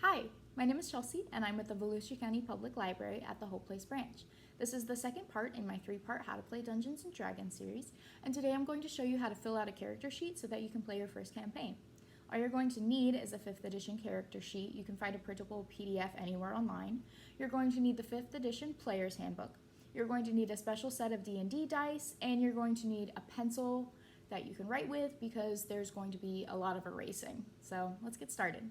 Hi, my name is Chelsea, and I'm with the Volusia County Public Library at the Hope Place branch. This is the second part in my 3-part How to Play Dungeons & Dragons series, and today I'm going to show you how to fill out a character sheet so that you can play your first campaign. All you're going to need is a 5th edition character sheet. You can find a printable PDF anywhere online. You're going to need the 5th edition Player's Handbook. You're going to need a special set of D&D dice, and you're going to need a pencil that you can write with because there's going to be a lot of erasing. So let's get started.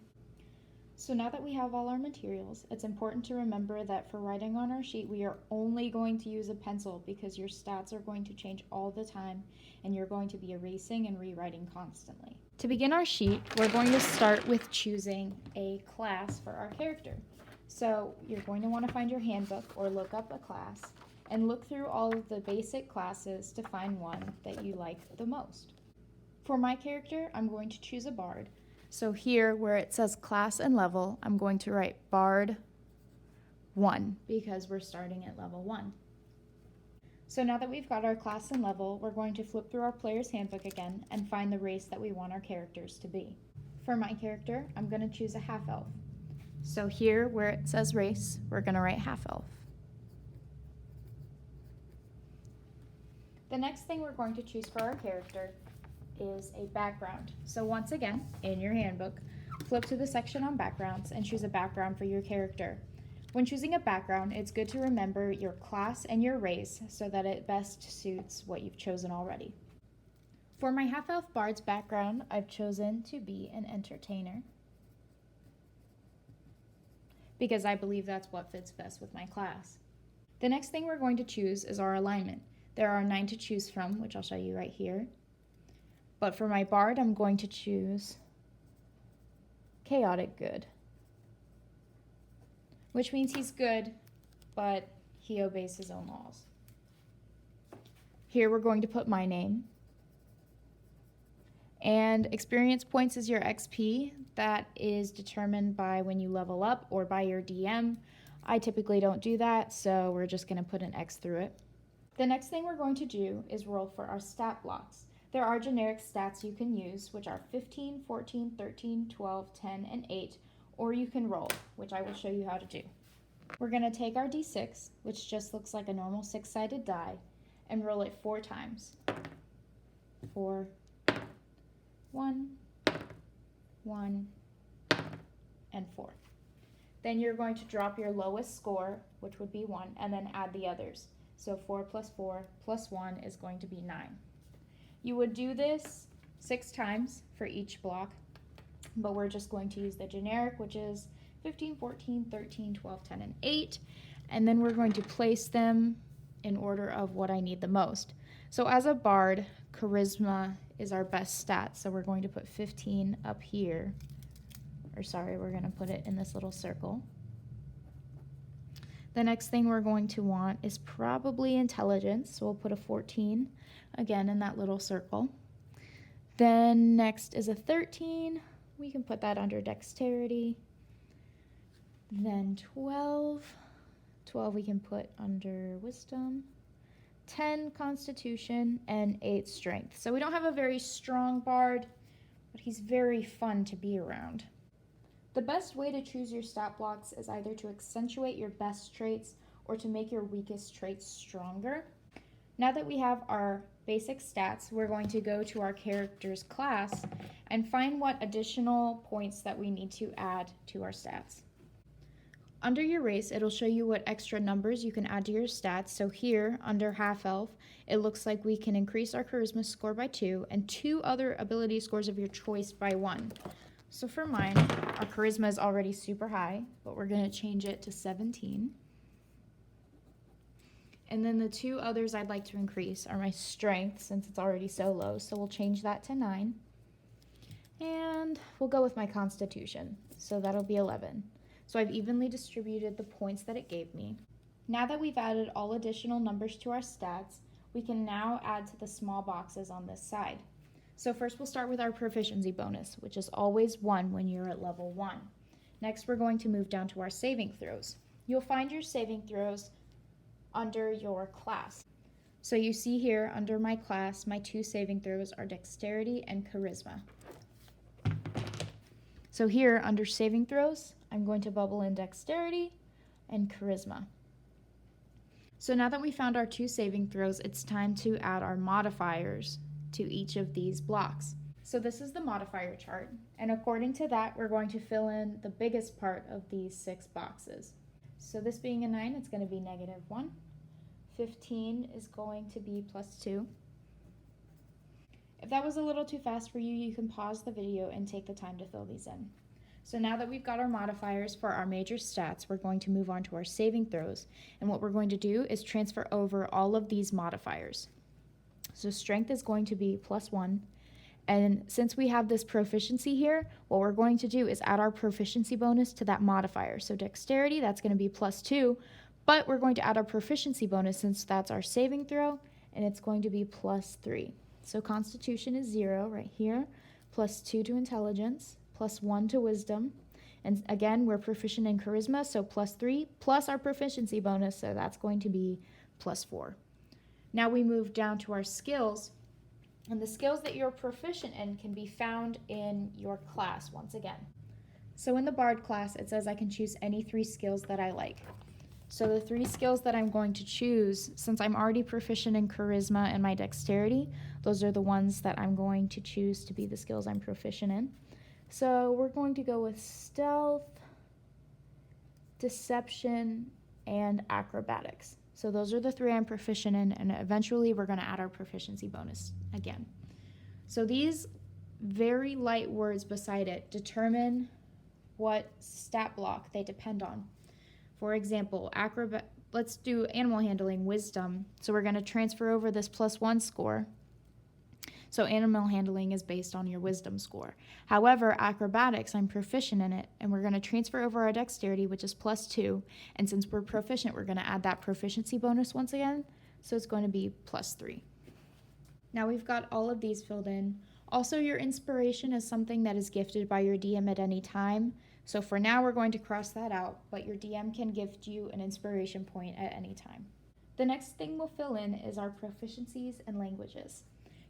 So now that we have all our materials, it's important to remember that for writing on our sheet, we are only going to use a pencil because your stats are going to change all the time and you're going to be erasing and rewriting constantly. To begin our sheet, we're going to start with choosing a class for our character. So you're going to want to find your handbook or look up a class and look through all of the basic classes to find one that you like the most. For my character, I'm going to choose a bard. So here, where it says class and level, I'm going to write Bard 1 because we're starting at level 1. So now that we've got our class and level, we're going to flip through our player's handbook again and find the race that we want our characters to be. For my character, I'm going to choose a half-elf. So here, where it says race, we're going to write half-elf. The next thing we're going to choose for our character is a background. So once again, in your handbook, flip to the section on backgrounds and choose a background for your character. When choosing a background, it's good to remember your class and your race so that it best suits what you've chosen already. For my half-elf bard's background, I've chosen to be an entertainer because I believe that's what fits best with my class. The next thing we're going to choose is our alignment. There are 9 to choose from, which I'll show you right here. But for my bard, I'm going to choose chaotic good, which means he's good, but he obeys his own laws. Here we're going to put my name. And experience points is your XP. That is determined by when you level up or by your DM. I typically don't do that, so we're just going to put an X through it. The next thing we're going to do is roll for our stat blocks. There are generic stats you can use, which are 15, 14, 13, 12, 10, and 8, or you can roll, which I will show you how to do. We're going to take our D6, which just looks like a normal 6-sided die, and roll it 4 times. 4, 1, 1, and 4. Then you're going to drop your lowest score, which would be 1, and then add the others. So 4 plus 4 plus 1 is going to be 9. You would do this 6 times for each block, but we're just going to use the generic, which is 15, 14, 13, 12, 10, and 8, and then we're going to place them in order of what I need the most. So as a bard, charisma is our best stat, so we're going to put 15 up here, or sorry, we're going to put it in this little circle. The next thing we're going to want is probably intelligence, so we'll put a 14 again in that little circle. Then next is a 13. We can put that under dexterity. Then 12. 12 we can put under wisdom. 10 constitution and 8 strength. So we don't have a very strong bard, but he's very fun to be around. The best way to choose your stat blocks is either to accentuate your best traits or to make your weakest traits stronger. Now that we have our basic stats, we're going to go to our character's class and find what additional points that we need to add to our stats. Under your race, it'll show you what extra numbers you can add to your stats. So here, under half-elf, it looks like we can increase our charisma score by 2 and 2 other ability scores of your choice by 1. So for mine, our charisma is already super high, but we're going to change it to 17. And then the 2 others I'd like to increase are my strength, since it's already so low, so we'll change that to 9. And we'll go with my constitution, so that'll be 11. So I've evenly distributed the points that it gave me. Now that we've added all additional numbers to our stats, we can now add to the small boxes on this side. So first we'll start with our proficiency bonus, which is always 1 when you're at level 1. Next we're going to move down to our saving throws. You'll find your saving throws under your class. So you see here under my class, my 2 saving throws are dexterity and charisma. So here under saving throws, I'm going to bubble in dexterity and charisma. So now that we found our 2 saving throws, it's time to add our modifiers to each of these blocks. So this is the modifier chart, and according to that, we're going to fill in the biggest part of these 6 boxes. So this being a 9, it's going to be -1. 15 is going to be +2. If that was a little too fast for you, you can pause the video and take the time to fill these in. So now that we've got our modifiers for our major stats, we're going to move on to our saving throws. And what we're going to do is transfer over all of these modifiers. So strength is going to be +1. And since we have this proficiency here, what we're going to do is add our proficiency bonus to that modifier. So dexterity, that's going to be +2, but we're going to add our proficiency bonus since that's our saving throw, and it's going to be +3. So constitution is 0 right here, +2 to intelligence, +1 to wisdom, and again, we're proficient in charisma, so +3 plus our proficiency bonus, so that's going to be +4. Now we move down to our skills, and the skills that you're proficient in can be found in your class once again. So in the Bard class, it says I can choose any 3 skills that I like. So the 3 skills that I'm going to choose, since I'm already proficient in charisma and my dexterity, those are the ones that I'm going to choose to be the skills I'm proficient in. So we're going to go with stealth, deception, and acrobatics. So those are the 3 I'm proficient in, and eventually we're going to add our proficiency bonus again. So these very light words beside it determine what stat block they depend on. For example, let's do animal handling, wisdom. So we're going to transfer over this +1 score. So animal handling is based on your wisdom score. However, acrobatics, I'm proficient in it, and we're going to transfer over our dexterity, which is +2. And since we're proficient, we're going to add that proficiency bonus once again. So it's going to be +3. Now we've got all of these filled in. Also, your inspiration is something that is gifted by your DM at any time. So for now, we're going to cross that out, but your DM can gift you an inspiration point at any time. The next thing we'll fill in is our proficiencies and languages.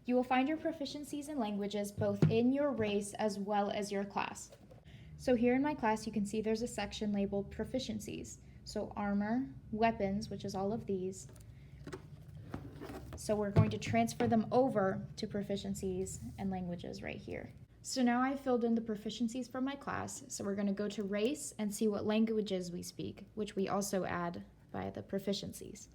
You will find your proficiencies in languages both in your race as well as your class. So here in my class, you can see there's a section labeled proficiencies. So armor, weapons, which is all of these. So we're going to transfer them over to proficiencies and languages right here. So now I've filled in the proficiencies for my class, so we're going to go to race and see what languages we speak, which we also add by the proficiencies.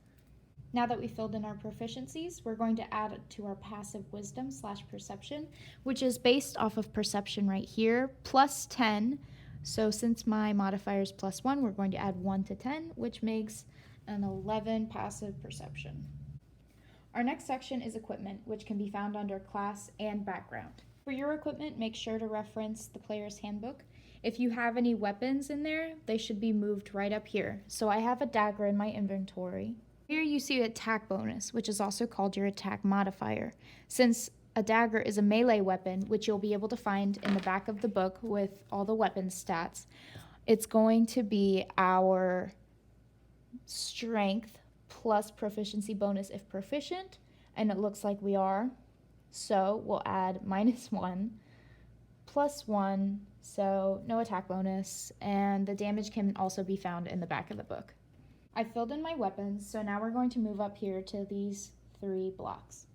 Now that we've filled in our proficiencies, we're going to add to our passive wisdom / perception, which is based off of perception right here, +10. So since my modifier is +1, we're going to add 1 to 10, which makes an 11 passive perception. Our next section is equipment, which can be found under class and background. For your equipment, make sure to reference the player's handbook. If you have any weapons in there, they should be moved right up here. So I have a dagger in my inventory. Here you see attack bonus, which is also called your attack modifier. Since a dagger is a melee weapon, which you'll be able to find in the back of the book with all the weapon stats, it's going to be our strength plus proficiency bonus if proficient, and it looks like we are. So we'll add -1, +1, so no attack bonus, and the damage can also be found in the back of the book. I filled in my weapons, so now we're going to move up here to these 3 blocks.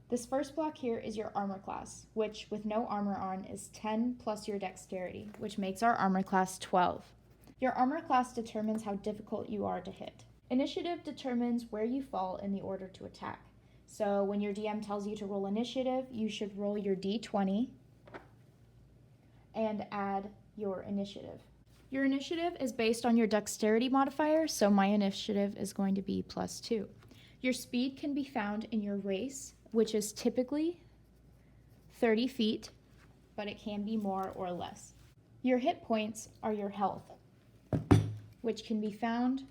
This first block here is your armor class, which with no armor on is 10 plus your dexterity, which makes our armor class 12. Your armor class determines how difficult you are to hit. Initiative determines where you fall in the order to attack. So when your DM tells you to roll initiative, you should roll your d20 and add your initiative. Your initiative is based on your dexterity modifier, so my initiative is going to be +2. Your speed can be found in your race, which is typically 30 feet, but it can be more or less. Your hit points are your health, which can be found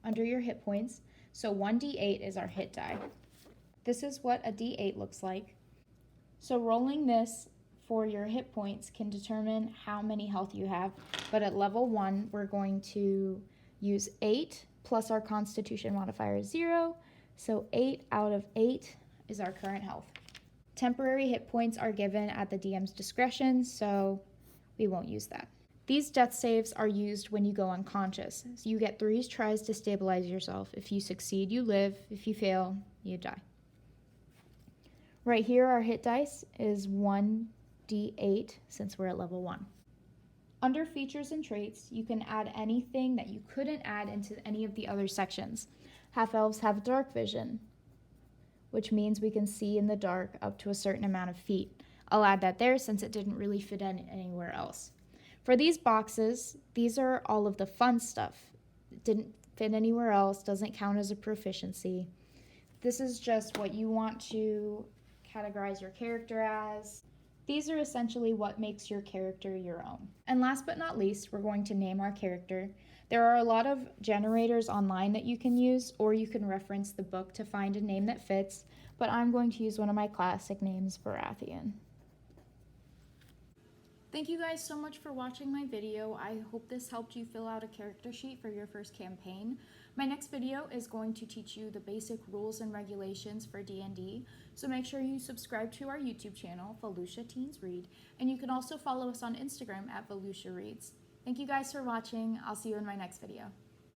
under your hit points. So 1d8 is our hit die. This is what a d8 looks like. So rolling this for your hit points can determine how many health you have, but at level 1, we're going to use 8 plus our constitution modifier is 0, so 8 out of 8 is our current health. Temporary hit points are given at the DM's discretion, so we won't use that. These death saves are used when you go unconscious. So you get 3 tries to stabilize yourself. If you succeed, you live. If you fail, you die. Right here, our hit dice is 1d8 since we're at level 1. Under features and traits, you can add anything that you couldn't add into any of the other sections. Half-elves have dark vision, which means we can see in the dark up to a certain amount of feet. I'll add that there since it didn't really fit in anywhere else. For these boxes, these are all of the fun stuff. It didn't fit anywhere else, doesn't count as a proficiency. This is just what you want to categorize your character as. These are essentially what makes your character your own. And last but not least, we're going to name our character. There are a lot of generators online that you can use, or you can reference the book to find a name that fits, but I'm going to use one of my classic names, Baratheon. Thank you guys so much for watching my video. I hope this helped you fill out a character sheet for your first campaign. My next video is going to teach you the basic rules and regulations for D&D, so make sure you subscribe to our YouTube channel, Volusia Teens Read, and you can also follow us on Instagram at Volusia Reads. Thank you guys for watching. I'll see you in my next video.